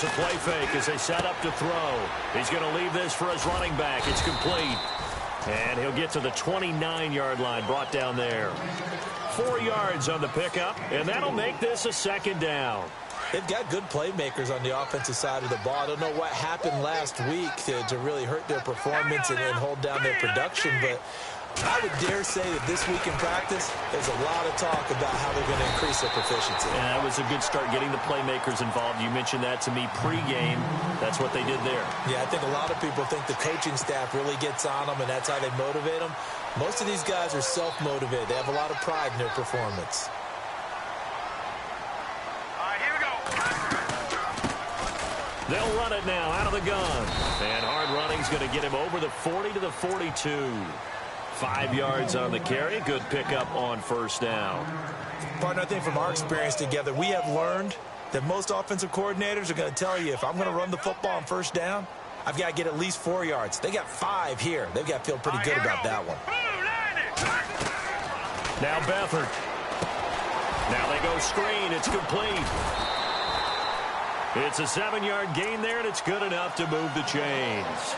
a play fake as they set up to throw. He's going to leave this for his running back. It's complete. And he'll get to the 29-yard line, brought down there. 4 yards on the pickup, and that'll make this a second down. They've got good playmakers on the offensive side of the ball. I don't know what happened last week to really hurt their performance and hold down their production, but I would dare say that this week in practice, there's a lot of talk about how they're going to increase their proficiency. And that was a good start, getting the playmakers involved. You mentioned that to me pregame. That's what they did there. Yeah, I think a lot of people think the coaching staff really gets on them, and that's how they motivate them. Most of these guys are self-motivated. They have a lot of pride in their performance. They'll run it now out of the gun. And hard running's going to get him over the 40 to the 42. 5 yards on the carry. Good pickup on first down. Partner, I think from our experience together, we have learned that most offensive coordinators are going to tell you, if I'm going to run the football on first down, I've got to get at least 4 yards. They got 5 here. They've got to feel pretty good about that one. Now Beathard. Now they go screen. It's complete. It's a 7-yard gain there, and it's good enough to move the chains.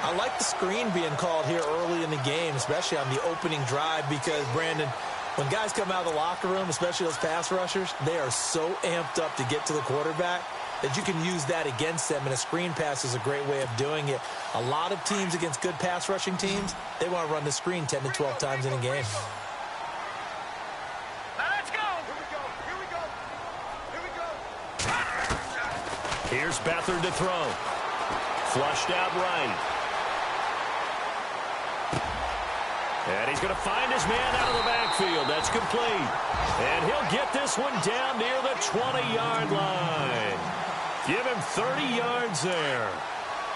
I like the screen being called here early in the game, especially on the opening drive, because, Brandon, when guys come out of the locker room, especially those pass rushers, they are so amped up to get to the quarterback that you can use that against them, and a screen pass is a great way of doing it. A lot of teams against good pass rushing teams, they want to run the screen 10 to 12 times in a game. Here's Beathard to throw. Flushed out right. And he's going to find his man out of the backfield. That's complete. And he'll get this one down near the 20-yard line. Give him 30 yards there.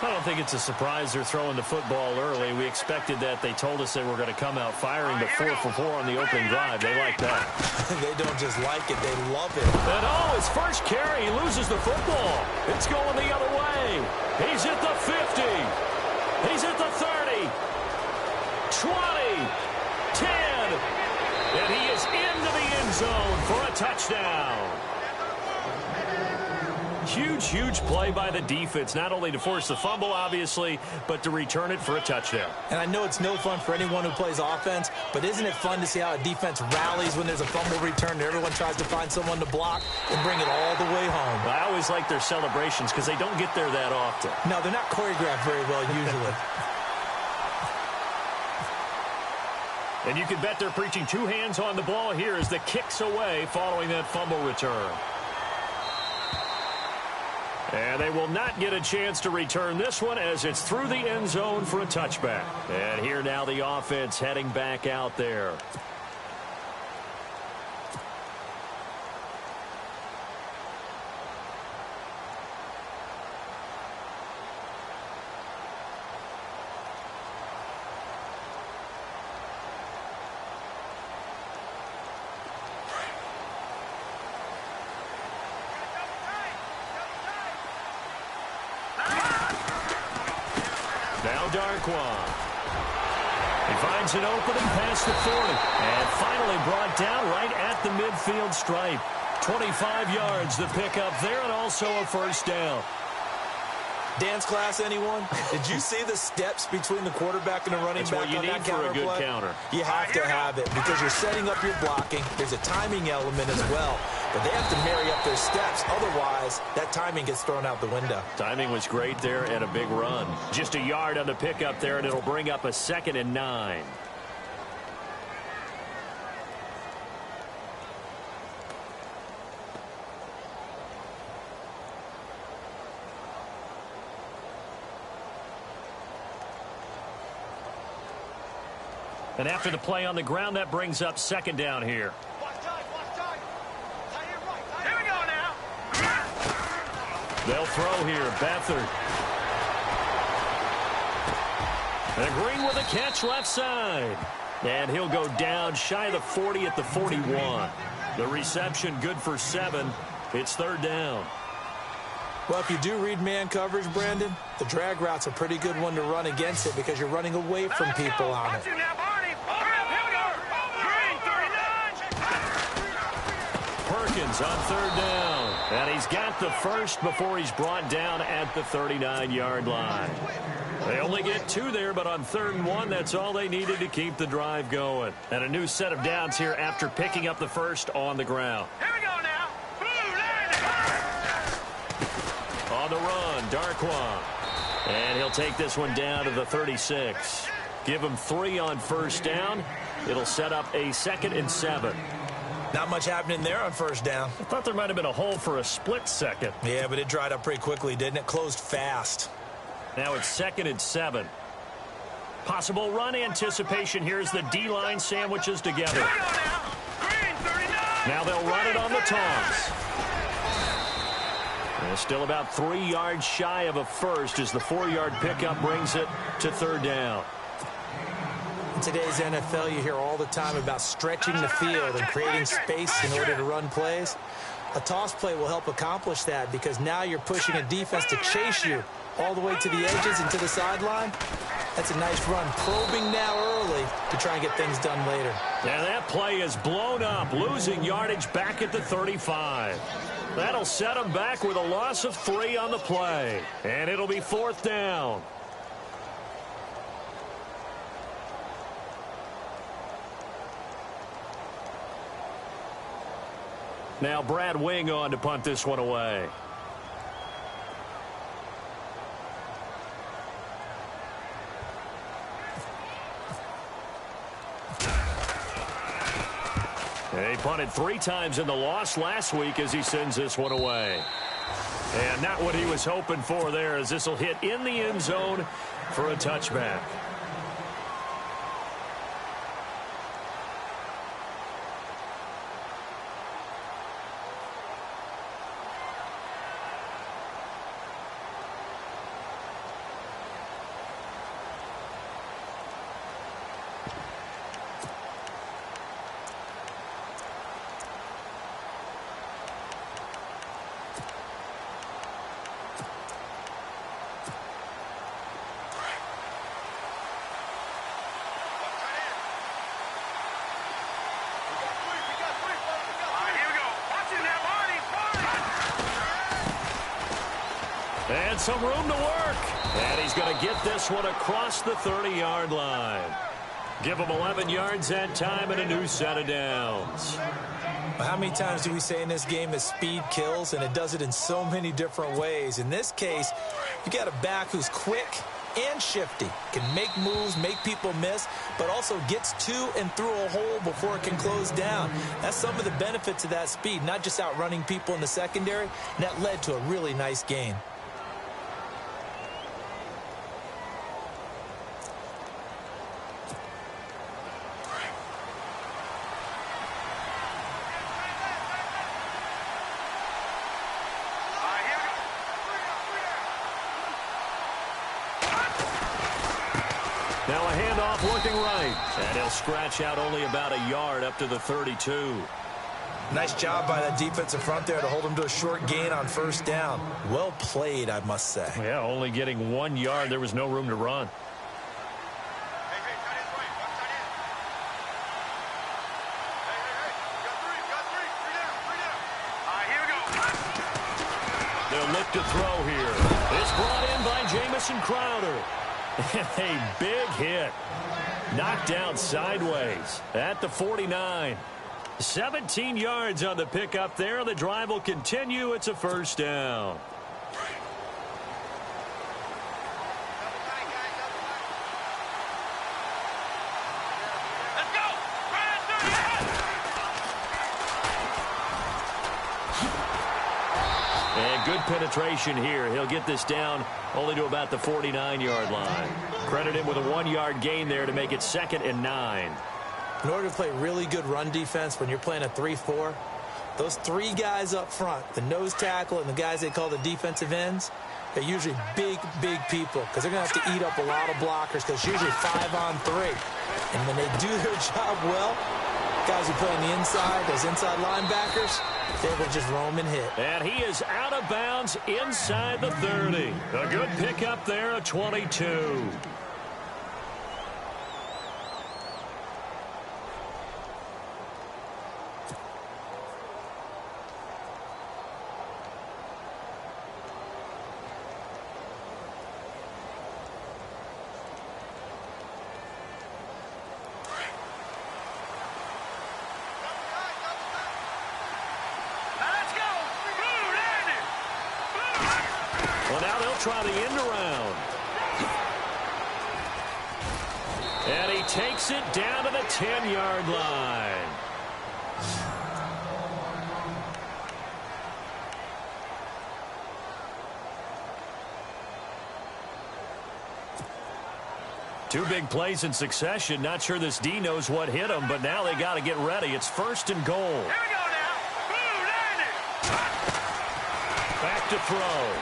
I don't think it's a surprise they're throwing the football early. We expected that. They told us they were going to come out firing, but 4 for 4 on the opening drive. They like that. They don't just like it, they love it. And his first carry, he loses the football. It's going the other way. He's at the 50. He's at the 30. 20. 10. And he is into the end zone for a touchdown. Huge play by the defense, not only to force the fumble, obviously, but to return it for a touchdown. And I know it's no fun for anyone who plays offense, but isn't it fun to see how a defense rallies when there's a fumble return and everyone tries to find someone to block and bring it all the way home? I always like their celebrations because they don't get there that often. No, they're not choreographed very well usually. And you can bet they're preaching 2 hands on the ball here as the kick's away following that fumble return. And they will not get a chance to return this one as it's through the end zone for a touchback. And here now the offense heading back out there. Darquan. He finds an opening past the 40. And finally brought down right at the midfield stripe. 25 yards the pickup there, and also a first down. Dance class, anyone? Did you see the steps between the quarterback and the running back on that counter play? That's what you need for a good counter. You have to have it because you're setting up your blocking. There's a timing element as well. But they have to marry up their steps. Otherwise, that timing gets thrown out the window. Timing was great there and a big run. Just a yard on the pickup there, and it'll bring up a 2nd and 9. And after the play on the ground, that brings up 2nd down here. They'll throw here. Beathard. And agreeing with a catch left side. And he'll go down shy of the 40 at the 41. The reception good for 7. It's 3rd down. Well, if you do read man coverage, Brandon, the drag route's a pretty good one to run against it because you're running away from people on it. seconds on third down. And he's got the first before he's brought down at the 39-yard line. They only get 2 there, but on 3rd and 1, that's all they needed to keep the drive going. And a new set of downs here after picking up the first on the ground. Here we go now. On the run, Darquan. And he'll take this one down to the 36. Give him 3 on first down. It'll set up a 2nd and 7. Not much happening there on first down. I thought there might have been a hole for a split second. Yeah, but it dried up pretty quickly, didn't it? Closed fast. Now it's 2nd and 7. Possible run anticipation here as the D-line sandwiches together. Now they'll run it on the Tongs. And still about 3 yards shy of a first as the 4-yard pickup brings it to 3rd down. In today's NFL, you hear all the time about stretching the field and creating space in order to run plays. A toss play will help accomplish that because now you're pushing a defense to chase you all the way to the edges and to the sideline. That's a nice run, probing now early to try and get things done later. And that play is blown up, losing yardage back at the 35. That'll set them back with a loss of 3 on the play. And it'll be 4th down. Now Brad Wing on to punt this one away. He punted 3 times in the loss last week as he sends this one away. And not what he was hoping for there as this will hit in the end zone for a touchback. And some room to work. And he's going to get this one across the 30-yard line. Give him 11 yards that time and a new set of downs. How many times do we say in this game that speed kills, and it does it in so many different ways? In this case, you got a back who's quick and shifty, can make moves, make people miss, but also gets to and through a hole before it can close down. That's some of the benefits of that speed, not just outrunning people in the secondary. And that led to a really nice gain. Now a handoff working right. And he'll scratch out only about a yard up to the 32. Nice job by that defensive front there to hold him to a short gain on first down. Well played, I must say. Yeah, only getting 1 yard. There was no room to run. They'll look to throw here. It's brought in by Jamison Crowder. And a big hit. Knocked down sideways at the 49. 17 yards on the pickup there. The drive will continue. It's a first down. And good penetration here. He'll get this down only to about the 49-yard line. Credit him with a 1-yard gain there to make it 2nd and 9. In order to play really good run defense when you're playing a 3-4, those 3 guys up front, the nose tackle and the guys they call the defensive ends, they're usually big, big people because they're going to have to eat up a lot of blockers because it's usually 5 on 3. And when they do their job well, guys who play on the inside, those inside linebackers, they will just roam and hit. And he is out of bounds inside the 30. A good pickup there, a 22. try the end around. And he takes it down to the 10-yard line. Two big plays in succession. Not sure this D knows what hit him, but now they got to get ready. It's 1st and goal. Here we go now. Boom, landed. Back to throw.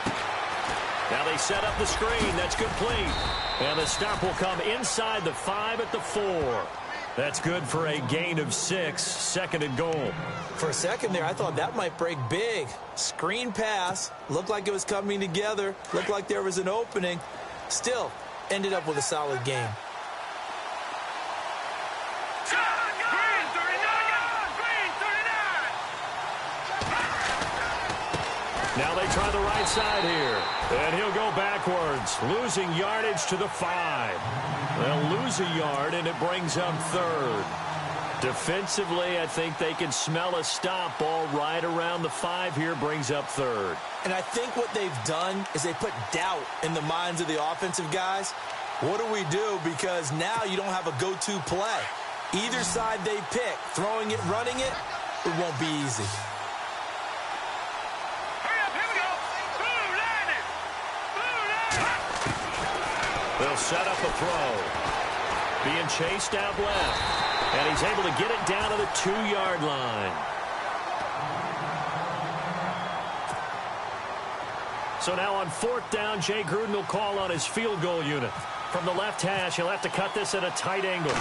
Now they set up the screen. That's complete. And the stop will come inside the 5 at the 4. That's good for a gain of 6. 2nd and goal. For a second there, I thought that might break big. Screen pass. Looked like it was coming together. Looked like there was an opening. Still, ended up with a solid game. Green 39. Green 39. Now they try the right side here. And he'll go backwards, losing yardage to the 5. They'll lose a yard, and it brings up 3rd. Defensively, I think they can smell a stop. Ball right around the 5 here, brings up 3rd. And I think what they've done is they put doubt in the minds of the offensive guys. What do we do? Because now you don't have a go-to play. Either side they pick, throwing it, running it, it won't be easy. Hurry up, here we go. Boom, landed. Boom, landed. They'll set up a throw. Being chased out left. And he's able to get it down to the 2-yard line. So now on 4th down, Jay Gruden will call on his field goal unit. From the left hash, he'll have to cut this at a tight angle.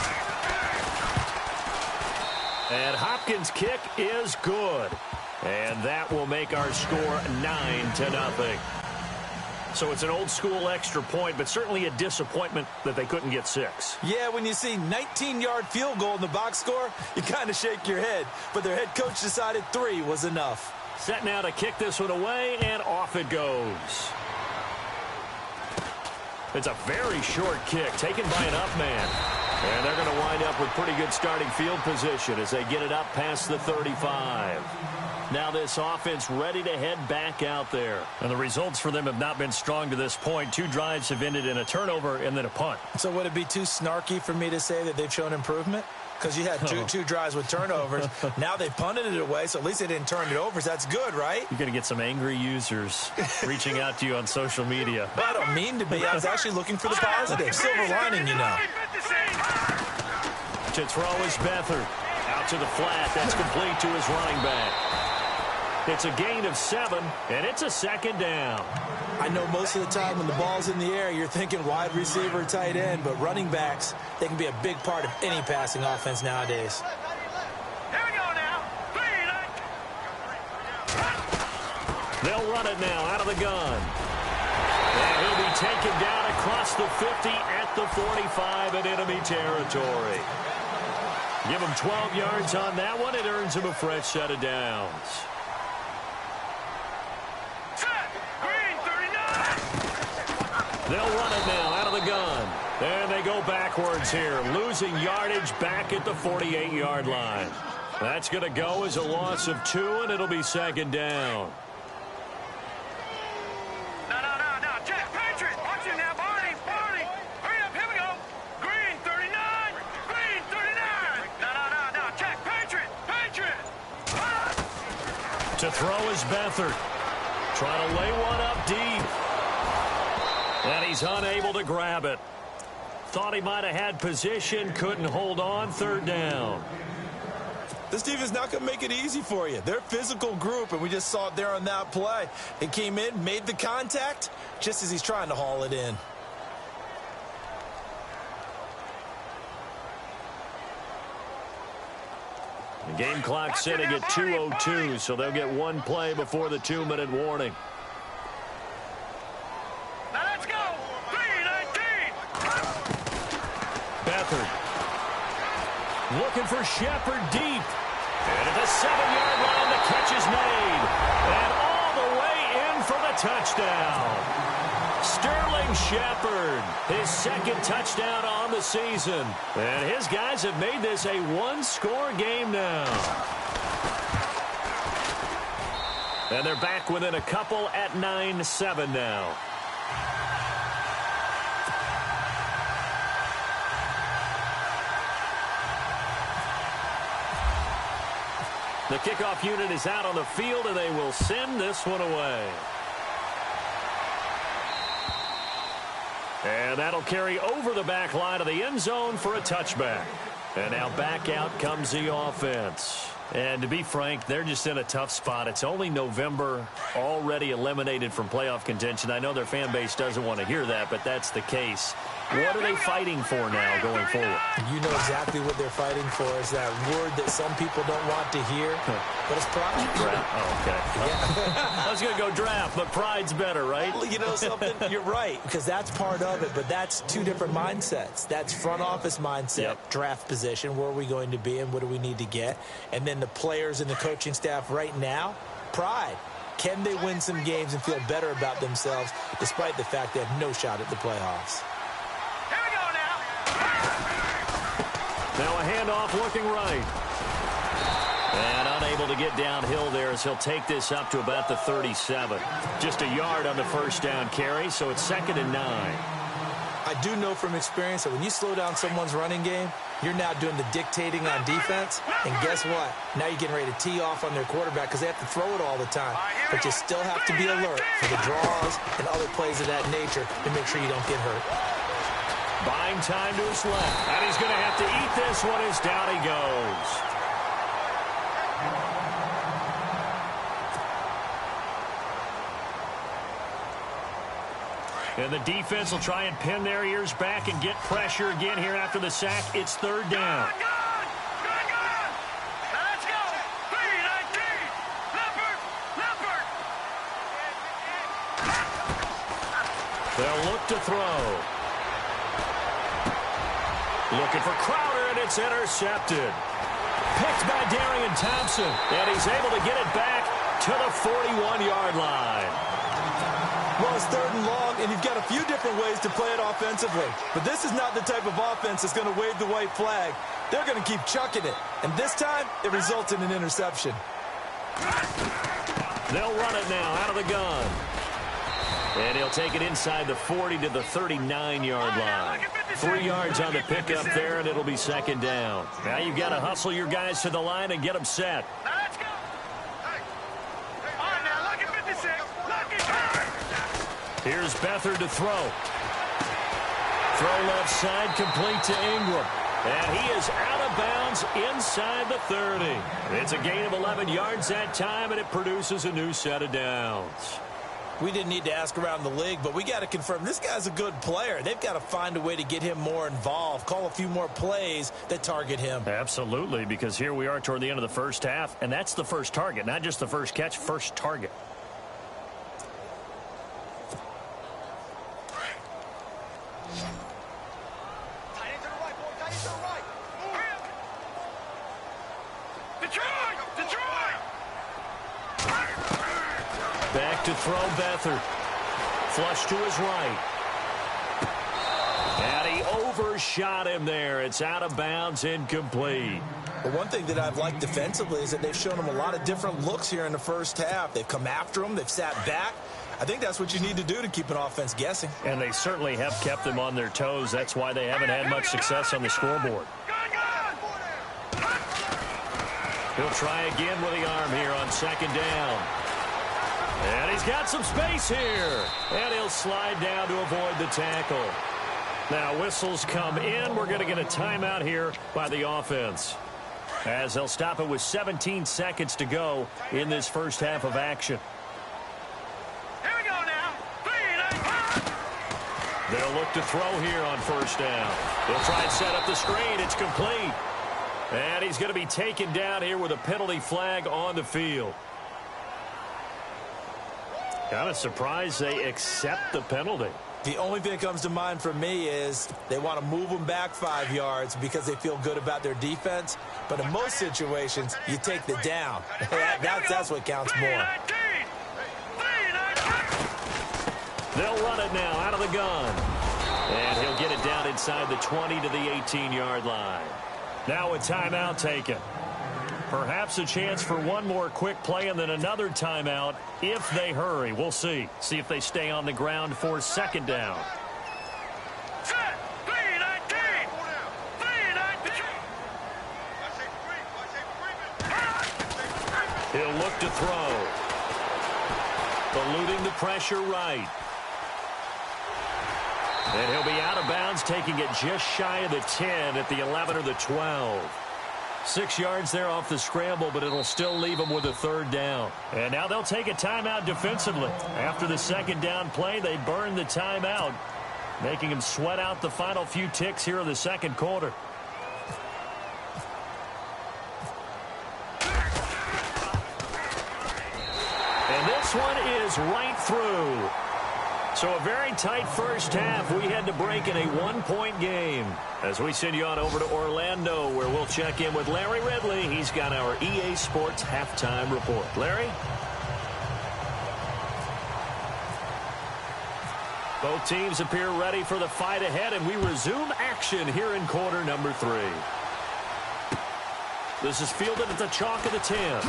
And Hopkins' kick is good. And that will make our score 9-0. So it's an old-school extra point, but certainly a disappointment that they couldn't get 6. Yeah, when you see 19-yard field goal in the box score, you kind of shake your head. But their head coach decided 3 was enough. Set now to kick this one away, and off it goes. It's a very short kick taken by an up man. And they're going to wind up with pretty good starting field position as they get it up past the 35. Now this offense ready to head back out there. And the results for them have not been strong to this point. 2 drives have ended in a turnover and then a punt. So would it be too snarky for me to say that they've shown improvement? Because you had two drives with turnovers. Now they punted it away, so at least they didn't turn it over. So that's good, right? You're going to get some angry users reaching out to you on social media. I don't mean to be. I was actually looking for the positive. Silver lining, you know. To throw is Beathard. Out to the flat. That's complete to his running back. It's a gain of 7, and it's a 2nd down. I know most of the time when the ball's in the air, you're thinking wide receiver, tight end, but running backs, they can be a big part of any passing offense nowadays. Here we go now. They'll run it now out of the gun. And he'll be taken down across the 50 at the 45 in enemy territory. Give him 12 yards on that one. It earns him a fresh set of downs. They'll run it now out of the gun. And they go backwards here, losing yardage back at the 48-yard line. That's going to go as a loss of 2, and it'll be 2nd down. No. Jack, Patriot. Watch it now, Barney. Hurry up, here we go. Green 39. Green 39. No. Jack, Patriot. To throw is Beathard. Trying to lay one up deep. And he's unable to grab it. Thought he might have had position, couldn't hold on. 3rd down. This defense not going to make it easy for you. They're a physical group, and we just saw it there on that play. It came in, made the contact, just as he's trying to haul it in. The game clock sitting at 2:02, so they'll get 1 play before the 2-minute warning. Beathard. Looking for Shepard deep. And at the 7-yard line, the catch is made. And all the way in for the touchdown. Sterling Shepard, his 2nd touchdown on the season. And his guys have made this a 1-score game now. And they're back within a couple at 9-7 now. The kickoff unit is out on the field, and they will send this one away. And that'll carry over the back line of the end zone for a touchback. And now back out comes the offense. And to be frank, they're just in a tough spot. It's only November, already eliminated from playoff contention. I know their fan base doesn't want to hear that, but that's the case. What are they fighting for now going forward? You know exactly what they're fighting for is that word that some people don't want to hear, but it's pride. Draft. Oh, okay. Yeah. I was going to go draft, but pride's better, right? You know something? You're right, because that's part of it, but that's two different mindsets. That's front office mindset, draft position, where are we going to be and what do we need to get? And then the players and the coaching staff right now, pride. Can they win some games and feel better about themselves despite the fact they have no shot at the playoffs? Now a handoff looking right. And unable to get downhill there as he'll take this up to about the 37. Just a yard on the first down carry, so it's 2nd and 9. I do know from experience that when you slow down someone's running game, you're now doing the dictating on defense. And guess what? Now you're getting ready to tee off on their quarterback because they have to throw it all the time. But you still have to be alert for the draws and other plays of that nature to make sure you don't get hurt. Buying time to his left. And he's going to have to eat this one as down he goes. And the defense will try and pin their ears back and get pressure again here after the sack. It's 3rd down. Let's go. 3-19. Leopard. They'll look to throw. Looking for Crowder, and it's intercepted. Picked by Darian Thompson, and he's able to get it back to the 41-yard line. Well, it's 3rd and long, and you've got a few different ways to play it offensively. But this is not the type of offense that's going to wave the white flag. They're going to keep chucking it. And this time, it results in an interception. They'll run it now out of the gun. And he'll take it inside the 40 to the 39-yard line. 3 yards on the pickup there, and it'll be 2nd down. Now you've got to hustle your guys to the line and get them set. Now let's go. All right, now look at 56. Look at Here's Beathard to throw. Throw left side, complete to Ingram. And he is out of bounds inside the 30. It's a gain of 11 yards that time, and it produces a new set of downs. We didn't need to ask around the league, but we got to confirm this guy's a good player. They've got to find a way to get him more involved, call a few more plays that target him. Absolutely, because here we are toward the end of the first half, and that's the first target, not just the first catch, first target. Back to throw Beathard. Flush to his right. And he overshot him there. It's out of bounds, incomplete. But one thing that I've liked defensively is that they've shown him a lot of different looks here in the first half. They've come after him. They've sat back. I think that's what you need to do to keep an offense guessing. And they certainly have kept them on their toes. That's why they haven't had much success on the scoreboard. He'll try again with the arm here on 2nd down. And he's got some space here. And he'll slide down to avoid the tackle. Now whistles come in. We're going to get a timeout here by the offense, as they'll stop it with 17 seconds to go in this first half of action. Here we go now. 3-9. They'll look to throw here on 1st down. They'll try and set up the screen. It's complete. And he's going to be taken down here with a penalty flag on the field. Kind of surprised they accept the penalty. The only thing that comes to mind for me is they want to move them back 5 yards because they feel good about their defense. But in most situations, you take the down. That's what counts more. They'll run it now out of the gun. And he'll get it down inside the 20 to the 18-yard line. Now a timeout taken. Perhaps a chance for one more quick play and then another timeout if they hurry. We'll see. See if they stay on the ground for 2nd down. Set. 3-19. 3-19. He'll look to throw. Eluding the pressure right. And he'll be out of bounds, taking it just shy of the 10 at the 11 or the 12. 6 yards there off the scramble, but it'll still leave them with a third down. And now they'll take a timeout defensively. After the second down play, they burn the timeout, making them sweat out the final few ticks here in the second quarter. And this one is right through. So a very tight first half. We had to break in a one-point game. As we send you on over to Orlando, where we'll check in with Larry Ridley. He's got our EA Sports halftime report. Larry? Both teams appear ready for the fight ahead, and we resume action here in quarter number 3. This is fielded at the chalk of the 10.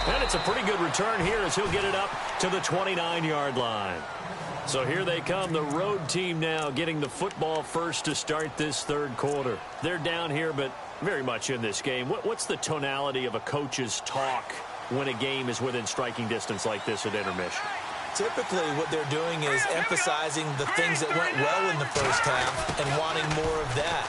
And it's a pretty good return here as he'll get it up to the 29-yard line. So here they come, the road team now getting the football first to start this third quarter. They're down here, but very much in this game. What's the tonality of a coach's talk when a game is within striking distance like this at intermission? Typically, what they're doing is emphasizing the things that went well in the first half and wanting more of that.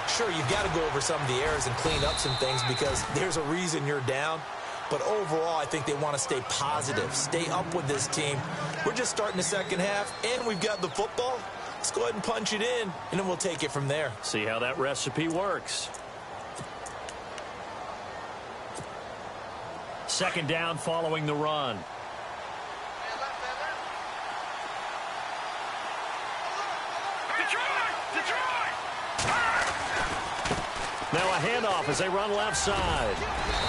Sure, you've got to go over some of the errors and clean up some things because there's a reason you're down. But overall, I think they want to stay positive, stay up with this team. We're just starting the second half, and we've got the football. Let's go ahead and punch it in, and then we'll take it from there. See how that recipe works. Second down following the run. Now a handoff as they run left side.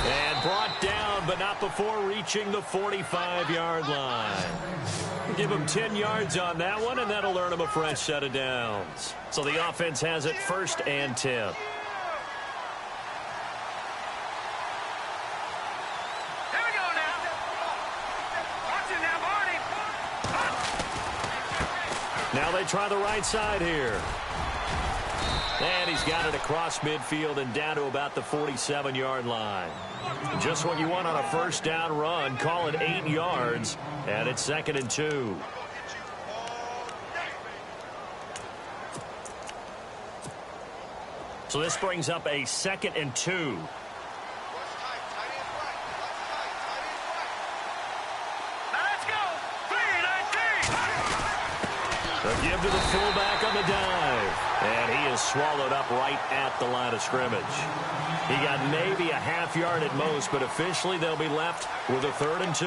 And brought down, but not before reaching the 45-yard line. Give them 10 yards on that one, and that'll earn them a fresh set of downs. So the offense has it 1st and 10. Here we go now. Watch it now, Barney. Now they try the right side here. And he's got it across midfield and down to about the 47-yard line. Just what you want on a first down run. Call it 8 yards, and it's 2nd and 2. So this brings up a 2nd and 2. Let's go. 3-19. A give to the fullback on the dive. And he is swallowed up right at the line of scrimmage. He got maybe a half yard at most, but officially they'll be left with a 3rd and 2.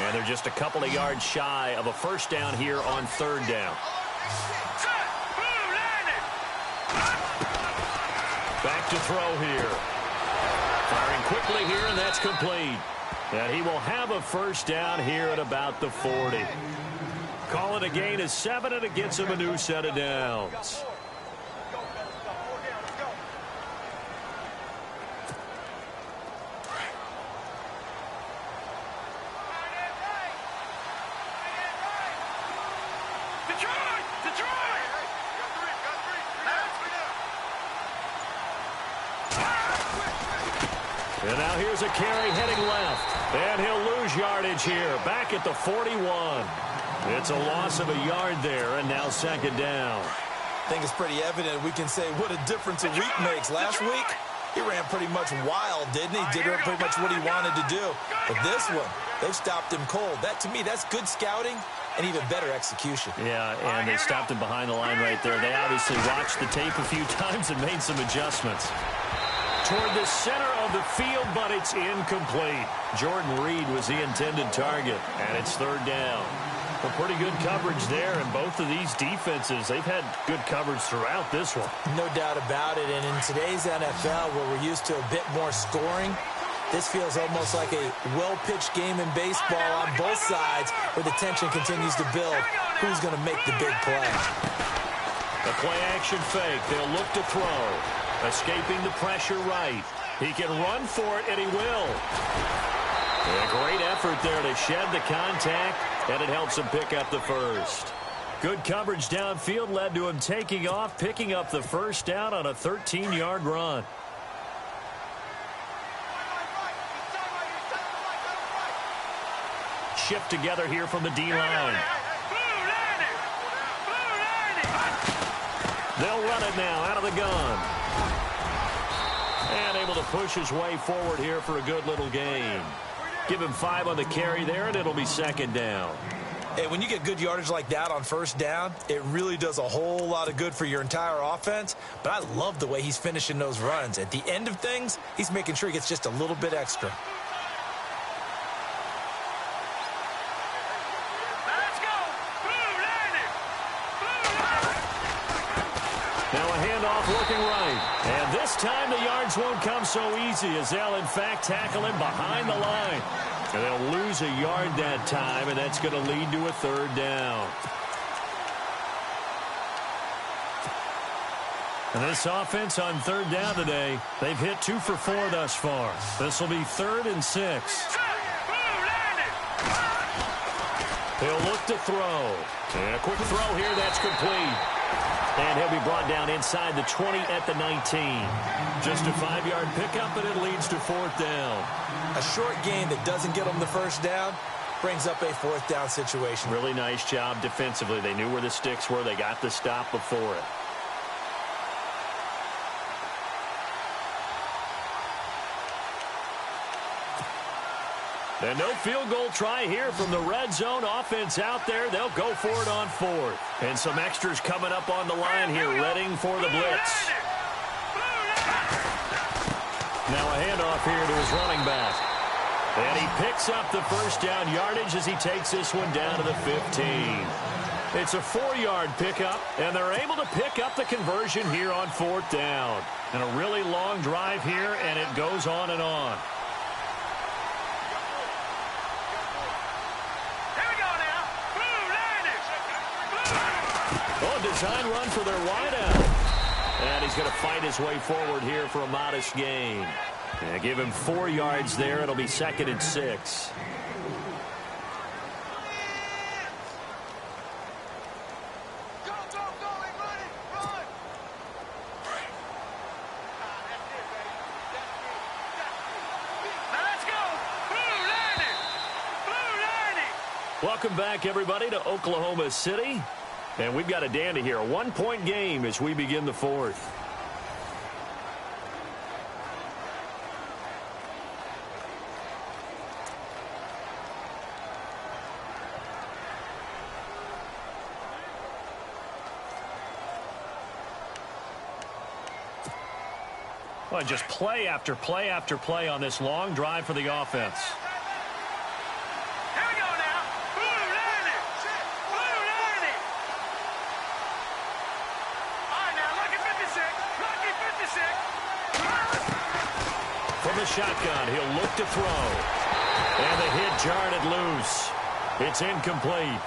And they're just a couple of yards shy of a first down here on 3rd down. Back to throw here. Firing quickly here, and that's complete. And he will have a first down here at about the 40. Call it a gain of 7, and it gets him a new set of downs. And now here's a carry heading left. And he'll lose yardage here. Back at the 41. It's a loss of a yard there, and now 2nd down. I think it's pretty evident we can say what a difference a week makes. Last week, he ran pretty much wild, didn't he? Did pretty much what he wanted to do. But this one, they've stopped him cold. That, to me, that's good scouting and even better execution. Yeah, and they stopped him behind the line right there. They obviously watched the tape a few times and made some adjustments. Toward the center of the field, but it's incomplete. Jordan Reed was the intended target, and it's 3rd down. Well, pretty good coverage there, and both of these defenses, they've had good coverage throughout this one. No doubt about it, and in today's NFL, where we're used to a bit more scoring, this feels almost like a well-pitched game in baseball on both sides, where the tension continues to build. Who's going to make the big play? The play-action fake. They'll look to throw. Escaping the pressure right. He can run for it, and he will. A great effort there to shed the contact, and it helps him pick up the first. Good coverage downfield led to him taking off, picking up the first down on a 13-yard run. Shift together here from the D-line. They'll run it now out of the gun. And able to push his way forward here for a good little gain. Give him 5 on the carry there, and it'll be second down. Hey, when you get good yardage like that on first down, it really does a whole lot of good for your entire offense. But I love the way he's finishing those runs. At the end of things, he's making sure he gets just a little bit extra. Let's go. Blue landing. Now a handoff looking right. And this time the yards won't come so easy as they'll, in fact, tackle him behind the line. And they'll lose a yard that time, and that's going to lead to a third down. And this offense on third down today, they've hit 2 for 4 thus far. This will be 3rd and 6. He'll look to throw. And a quick throw here, that's complete. And he'll be brought down inside the 20 at the 19. Just a 5-yard pickup, and it leads to 4th down. A short gain that doesn't get them the first down brings up a 4th down situation. Really nice job defensively. They knew where the sticks were. They got the stop before it. And no field goal try here from the red zone offense out there. They'll go for it on 4th. And some extras coming up on the line here, readying for the blitz. Now a handoff here to his running back. And he picks up the first down yardage as he takes this one down to the 15. It's a 4-yard pickup, and they're able to pick up the conversion here on 4th down. And a really long drive here, and it goes on and on. Oh, design run for their wideout. And he's going to fight his way forward here for a modest gain. And give him 4 yards there. It'll be 2nd and 6. Welcome back, everybody, to Oklahoma City. And we've got a dandy here, a 1-point game as we begin the 4th. Well, just play after play after play on this long drive for the offense. From the shotgun, he'll look to throw. And the hit jarred it loose. It's incomplete.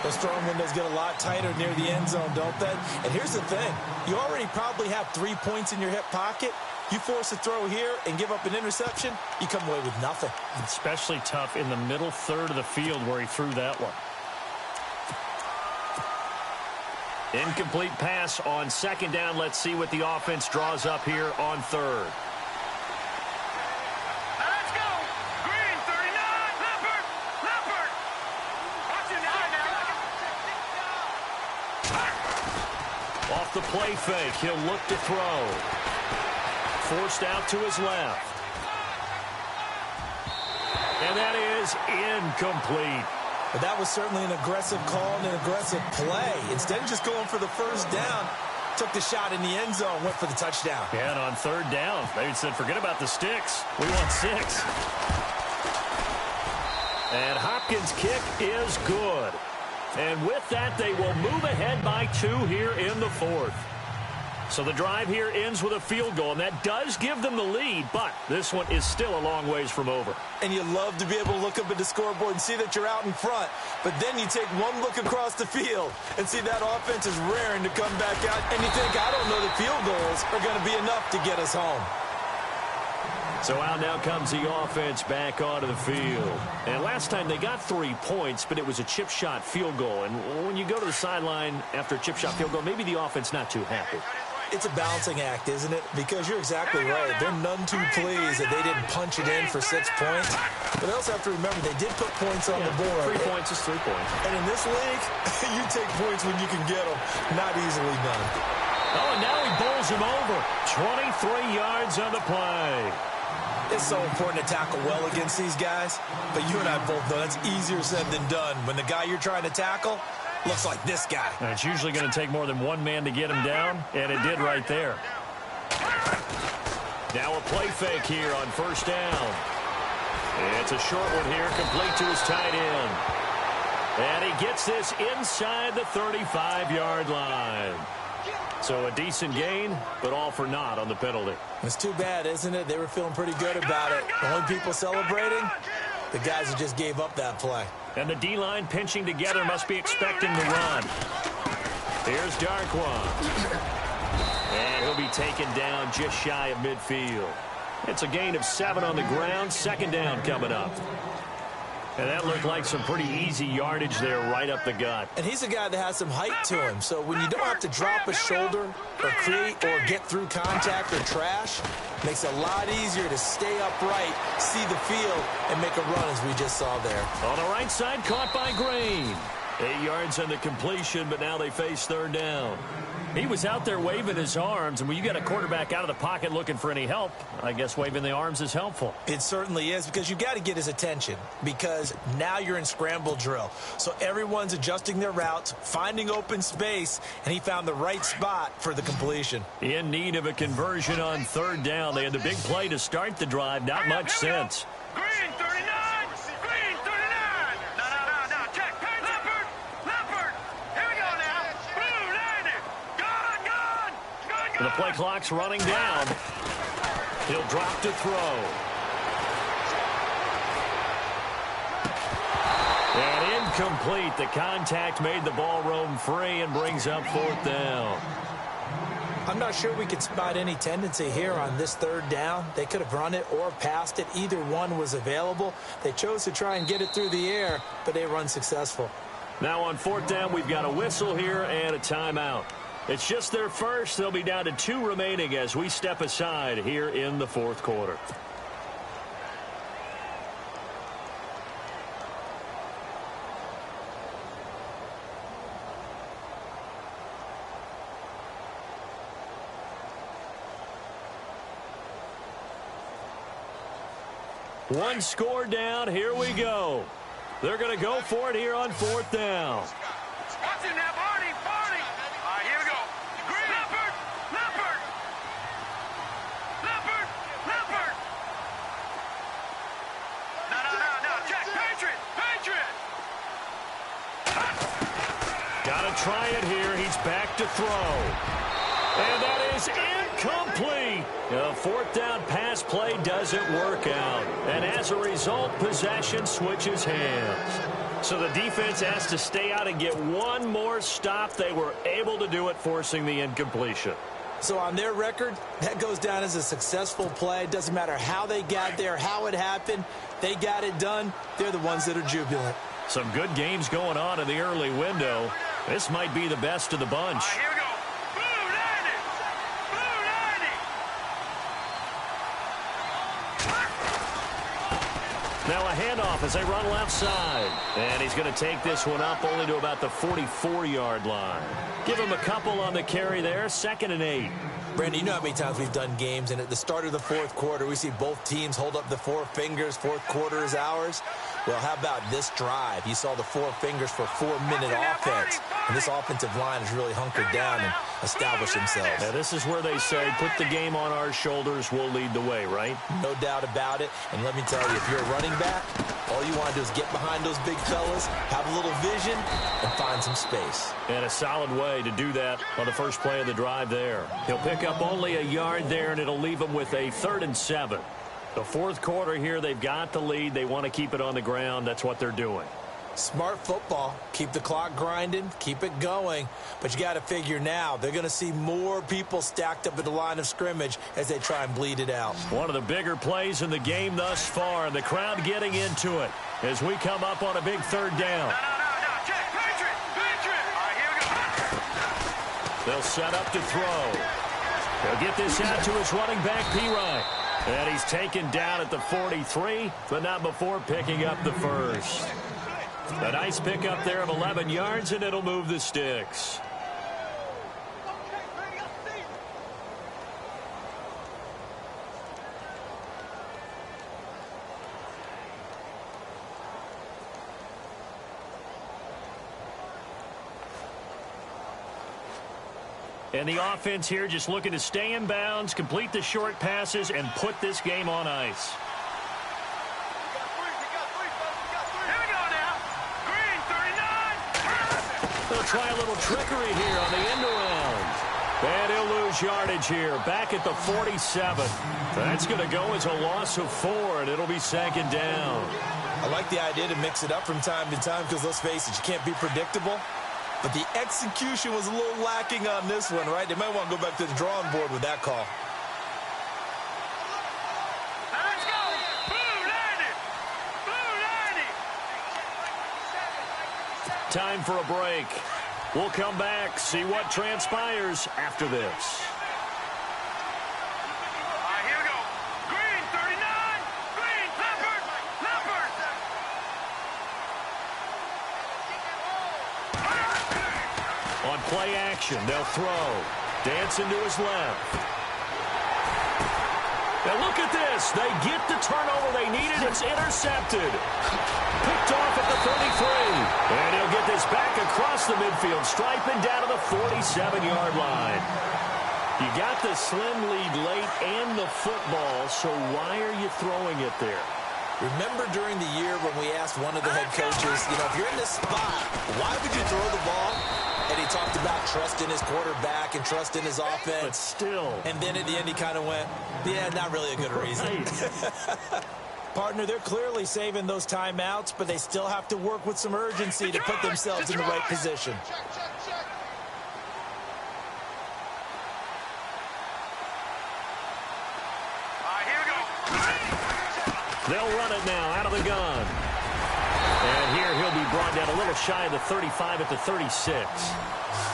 Those throwing windows get a lot tighter near the end zone, don't they? And here's the thing. You already probably have 3 points in your hip pocket. You force a throw here and give up an interception, you come away with nothing. Especially tough in the middle third of the field where he threw that one. Incomplete pass on 2nd down. Let's see what the offense draws up here on 3rd. Off the play fake, he'll look to throw. Forced out to his left. And that is incomplete. But that was certainly an aggressive call and an aggressive play. Instead of just going for the first down, took the shot in the end zone, went for the touchdown. Yeah, and on 3rd down, they said, forget about the sticks. We want 6. And Hopkins' kick is good. And with that, they will move ahead by 2 here in the 4th. So the drive here ends with a field goal, and that does give them the lead, but this one is still a long ways from over. And you love to be able to look up at the scoreboard and see that you're out in front, but then you take one look across the field and see that offense is raring to come back out, and you think, I don't know that field goals are going to be enough to get us home. So out now comes the offense back onto the field. And last time they got 3 points, but it was a chip shot field goal. And when you go to the sideline after a chip shot field goal, maybe the offense not too happy. It's a balancing act, isn't it? Because you're exactly right. They're none too pleased that they didn't punch it in for 6 points. But they also have to remember they did put points on the board. 3 points is 3 points. And in this league, you take points when you can get them. Not easily done. Oh, and now he bowls him over. 23 yards on the play. It's so important to tackle well against these guys. But you and I both know that's easier said than done. When the guy you're trying to tackle looks like this guy. And it's usually going to take more than one man to get him down, and it did right there. Now a play fake here on first down. It's a short one here, complete to his tight end. And he gets this inside the 35-yard line. So a decent gain, but all for naught on the penalty. It's too bad, isn't it? They were feeling pretty good about it. The only people celebrating, the guys who just gave up that play. And the D-line pinching together must be expecting the run. Here's Darkwan. And he'll be taken down just shy of midfield. It's a gain of 7 on the ground. Second down coming up. And that looked like some pretty easy yardage there right up the gut. And he's a guy that has some height to him. So when you don't have to drop a shoulder or create or get through contact or trash, makes it a lot easier to stay upright, see the field, and make a run as we just saw there. On the right side, caught by Green. 8 yards on the completion, but now they face third down. He was out there waving his arms, and when you get a quarterback out of the pocket looking for any help, I guess waving the arms is helpful. It certainly is, because you've got to get his attention, because now you're in scramble drill. So everyone's adjusting their routes, finding open space, and he found the right spot for the completion. In need of a conversion on third down. They had the big play to start the drive. Not much sense. Green 39. Green 39. No. Check. Leopard. Here we go now. Blue 90. Gone. The play clock's running down. He'll drop to throw. And incomplete. The contact made the ball roam free and brings up fourth down. I'm not sure we could spot any tendency here on this third down. They could have run it or passed it. Either one was available. They chose to try and get it through the air, but they were unsuccessful. Now on fourth down, we've got a whistle here and a timeout. It's just their first. They'll be down to 2 remaining as we step aside here in the fourth quarter. One score down. Here we go. They're going to go for it here on fourth down. Watch him now, Barney. All right, here we go. Green. Leopard. No. Check. Patriot. Gotta try it here. He's back to throw. And that is incomplete. The fourth down pass play doesn't work out. And as a result, possession switches hands. So the defense has to stay out and get one more stop. They were able to do it, forcing the incompletion. So on their record, that goes down as a successful play. It doesn't matter how they got there, how it happened. They got it done. They're the ones that are jubilant. Some good games going on in the early window. This might be the best of the bunch. All right, here we go. Now a handoff as they run left side. And he's going to take this one up only to about the 44-yard line. Give him a couple on the carry there. 2nd and 8. Brandon, you know how many times we've done games, and at the start of the fourth quarter, we see both teams hold up the 4 fingers. Fourth quarter is ours. Well, how about this drive? You saw the 4 fingers for 4-minute offense. And this offensive line has really hunkered down and established themselves. Now, this is where they say, put the game on our shoulders, we'll lead the way, right? No doubt about it. And let me tell you, if you're a running back, all you want to do is get behind those big fellas, have a little vision, and find some space. And a solid way to do that on the first play of the drive there. He'll pick up only a yard there, and it'll leave him with a 3rd and 7. The fourth quarter here, they've got the lead. They want to keep it on the ground. That's what they're doing. Smart football. Keep the clock grinding, keep it going. But you got to figure now, they're going to see more people stacked up at the line of scrimmage as they try and bleed it out. One of the bigger plays in the game thus far, and the crowd getting into it as we come up on a big third down. No. Check. Patriot. All right, here we go. They'll set up to throw. He'll get this out to his running back, P-Ryan. And he's taken down at the 43, but not before picking up the first. A nice pickup there of 11 yards, and it'll move the sticks. And the offense here just looking to stay in bounds, complete the short passes, and put this game on ice. Here we go now. Green, 39. They'll try a little trickery here on the end around. And he'll lose yardage here, back at the 47. That's going to go as a loss of 4, and it'll be second down. I like the idea to mix it up from time to time because, let's face it, you can't be predictable. But the execution was a little lacking on this one, right? They might want to go back to the drawing board with that call. Now let's go. Blue 90. Time for a break. We'll come back, see what transpires after this. All right, here we go. Green, 39. Green, Leopard. On play action, they'll throw. Dancing to his left. Now look at this. They get the turnover they needed. It's intercepted. Picked off at the 33. And he'll get this back across the midfield stripe and down to the 47-yard line. You got the slim lead late and the football, so why are you throwing it there? Remember during the year when we asked one of the head coaches, if you're in this spot, why would you throw the ball? And he talked about trust in his quarterback and trust in his offense. But still. And then at the end he kind of went, yeah, not really a good reason. Right. Partner, they're clearly saving those timeouts, but they still have to work with some urgency to put themselves in the right position. They'll run it now out of the gun. And here he'll be brought down a little shy of the 35 at the 36.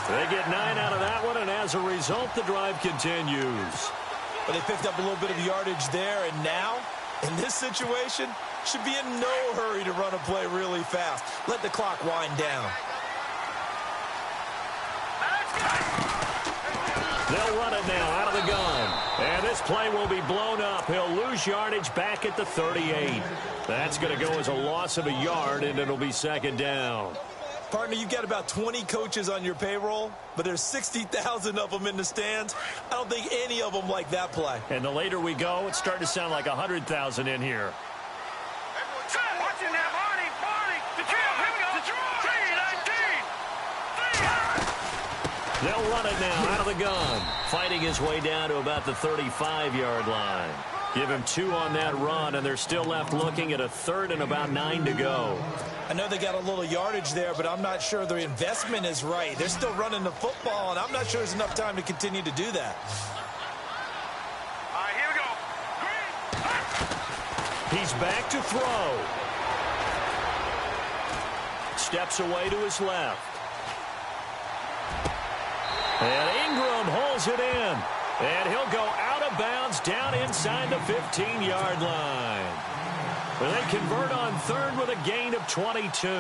They get 9 out of that one, and as a result, the drive continues. But they picked up a little bit of yardage there, and now, in this situation, should be in no hurry to run a play really fast. Let the clock wind down. They'll run it now out of the gun. And this play will be blown up. He'll lose yardage back at the 38. That's going to go as a loss of a yard, and it'll be second down. Partner, you've got about 20 coaches on your payroll, but there's 60,000 of them in the stands. I don't think any of them like that play. And the later we go, it's starting to sound like 100,000 in here. Watching that, Barney, the trail, here we go, 3-19. They'll run it now out of the gun. Fighting his way down to about the 35-yard line. Give him 2 on that run, and they're still left looking at a third and about 9 to go. I know they got a little yardage there, but I'm not sure their investment is right. They're still running the football, and I'm not sure there's enough time to continue to do that. All right, here we go. He's back to throw. Steps away to his left. And Ingram holds it in. And he'll go out of bounds down inside the 15-yard line. Well, they convert on third with a gain of 22. Here we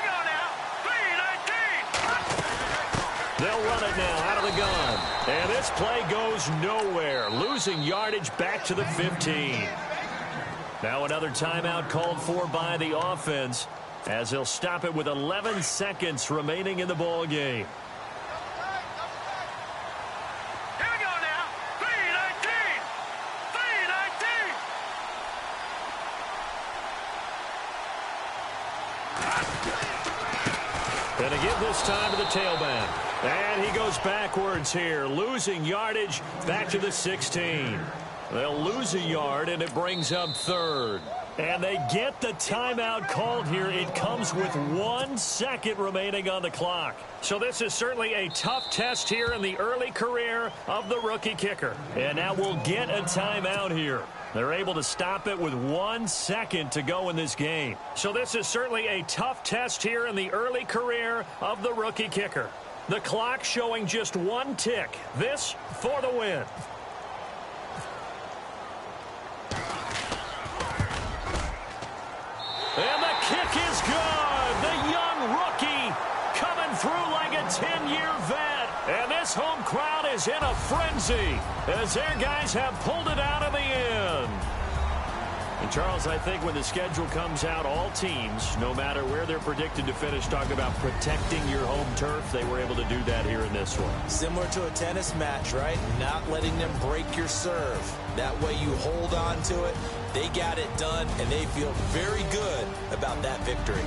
go now. 3-19. They'll run it now out of the gun. And this play goes nowhere. Losing yardage back to the 15. Now another timeout called for by the offense, as they'll stop it with 11 seconds remaining in the ball game. Here we go now. 3-19. 3-19. And to give this time to the tailback. And he goes backwards here, losing yardage back to the 16. They'll lose a yard, and it brings up third. And they get the timeout called here. It comes with 1 second remaining on the clock. So this is certainly a tough test here in the early career of the rookie kicker. And now we'll get a timeout here. They're able to stop it with 1 second to go in this game. So this is certainly a tough test here in the early career of the rookie kicker. The clock showing just 1 tick. This for the win. And the kick is good. The young rookie coming through like a 10-year vet. And this home crowd is in a frenzy as their guys have pulled it out in the end. And, Charles, I think when the schedule comes out, all teams, no matter where they're predicted to finish, talk about protecting your home turf. They were able to do that here in this one. Similar to a tennis match, right? Not letting them break your serve. That way you hold on to it. They got it done, and they feel very good about that victory.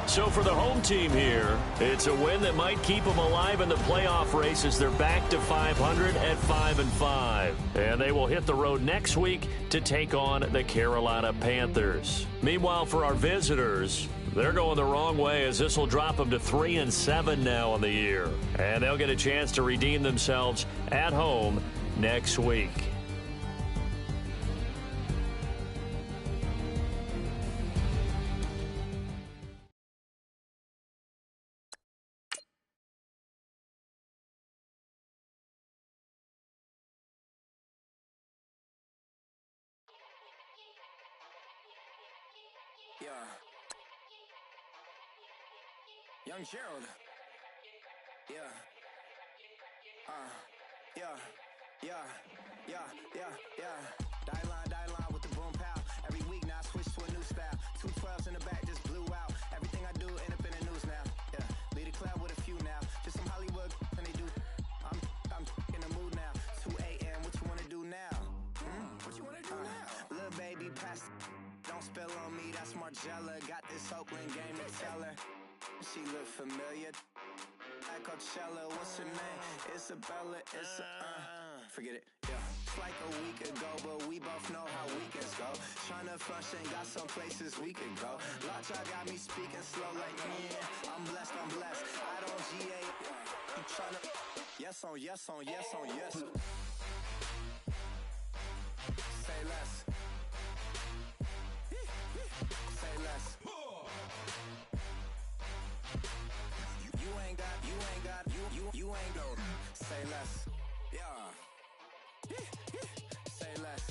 So for the home team here, it's a win that might keep them alive in the playoff race as they're back to 500 at 5-5. And they will hit the road next week to take on the Carolina Panthers. Meanwhile, for our visitors, they're going the wrong way as this will drop them to 3-7 now on the year. And they'll get a chance to redeem themselves at home next week. Yeah. Young Gerald. Yeah. Die line with the boom pow. Every week now I switch to a new style. 212s in the back just blew out. Everything I do end up in the news now. Yeah. Lead a club with a few now. Just some Hollywood and they do. I'm in the mood now. 2 a.m. What you wanna do now? What you wanna do now? Little baby pass. Don't spill on me, that's Margella. Got this Oakland game to tell her. She look familiar. At Coachella, what's her name? Isabella, forget it, yeah. It's like a week ago, but we both know how weekends go. Tryna function, got some places we could go. Lockjaw got me speaking slow like, yeah, I'm blessed. I don't GA, you tryna, yes on yes. Say less. Say less. You ain't go. Say less. Yeah. Say less.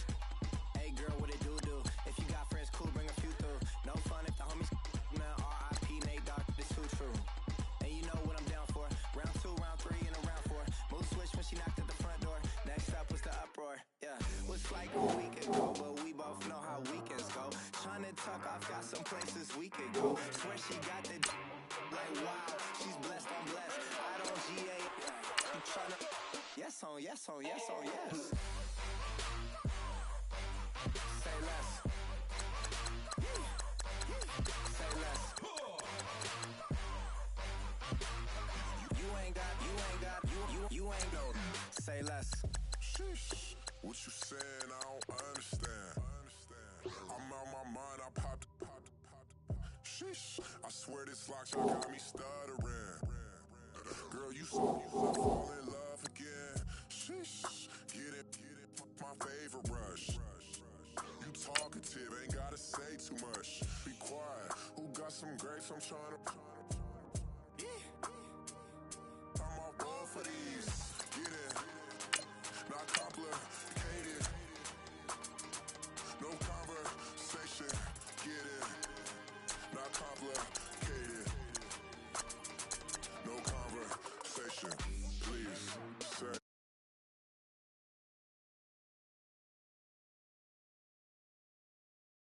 Hey girl, what it do? If you got friends, cool, bring a few through. No fun if the homies now. R.I.P. Nate Dogg, this too true. And you know what I'm down for. Round 2, round 3, and a round 4. Move switch when she knocked at the front door. Next up was the uproar. Yeah. Was like a week ago, but we both know how weekends go. Tryna tuck off, got some places we could go. Swear she got the like wow, she's blessed, I'm blessed. I don't GA, you tryna yes on yes. Say less. Say less. You ain't go. Say less. Sheesh. What you saying? I don't understand. I'm out my mind. I popped. Sheesh. I swear this lockjaw got me stuttering. Girl, you fall in love again. Sheesh. Get it. My favorite rush. You talkative, ain't gotta say too much. Be quiet. Who got some grapes? I'm trying to.